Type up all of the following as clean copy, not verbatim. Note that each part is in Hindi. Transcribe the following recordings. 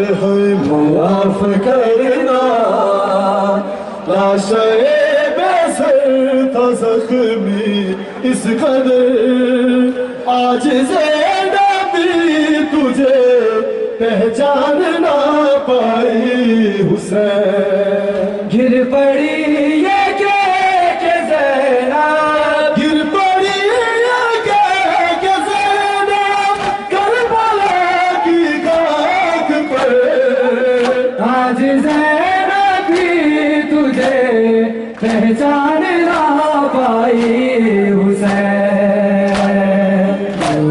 माफ करना लाशे बेसर था जख्मी इस कदर आज ज़िंदा भी तुझे पहचान ना पाई हुसैन गिर पड़ी ये के ज़ैनब गिर पड़ी ये के ज़ैनब करबला की खाक पर आज ज़ैनब भी तुझे पहचान ना पाई हुसैन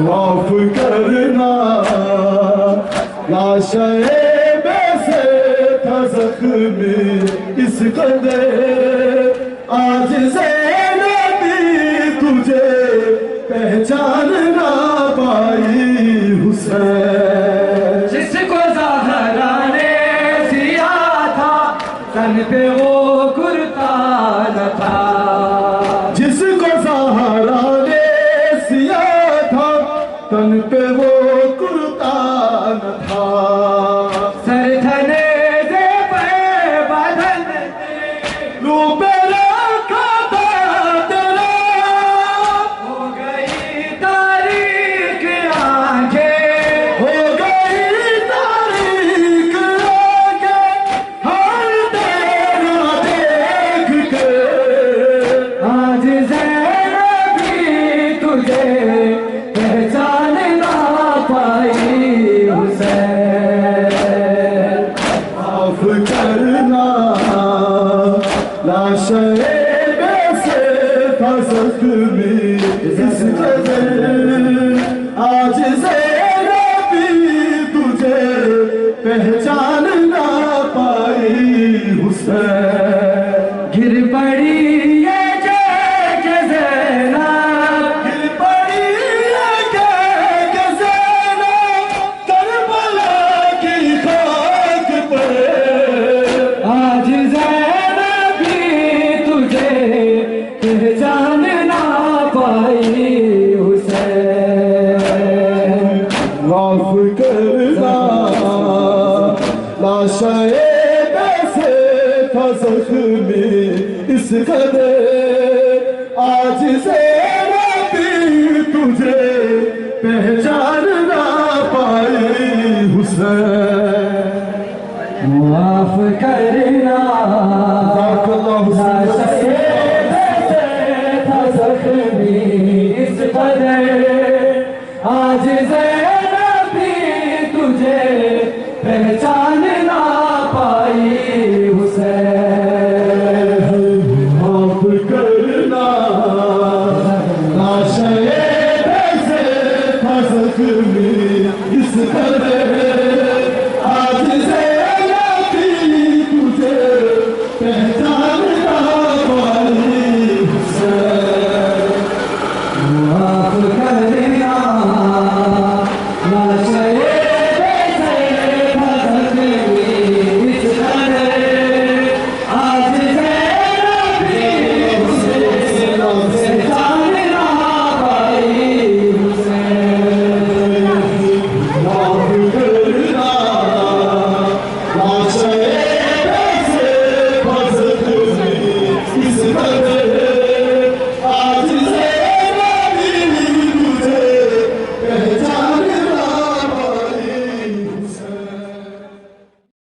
माफ करना लाशे बेसे था ज़ख्मी इस कदर आज ज़ैनब भी तुझे पहचान ना पाई हुसैन जिसको ज़हरा ने सिया था तन पे वो कुर्ता न था जिसको ज़हरा ने सिया था तन पे वो कुर्ता न था सर थने दे पे बदन रू पे रखा था तेरा हो गई तारीख आंखें हो गई तारीख आंखें हर तेरा देख के आज ज़ैनब भी तुझे पहचान ना पाई हुसैन माफ करना लाशे बेसे था ज़ख्मी इस कदर आज ज़ैनब भी तुझे पहचान ना पाई हुसैन गिर पड़ी ये के ज़ैनब गिर पड़ी ये के ज़ैनब करबला की खाक पर आज ज़ैनब भी तुझे पहचान ना पाई हुसैन माफ करना लाशे बेसे था ज़ख्मी इस कदर आज ज़ैनब भी तुझे पहचान ना पाई हुसैन माफ करना लाशे बेसे था ज़ख्मी इस कदर आज ज़ैनब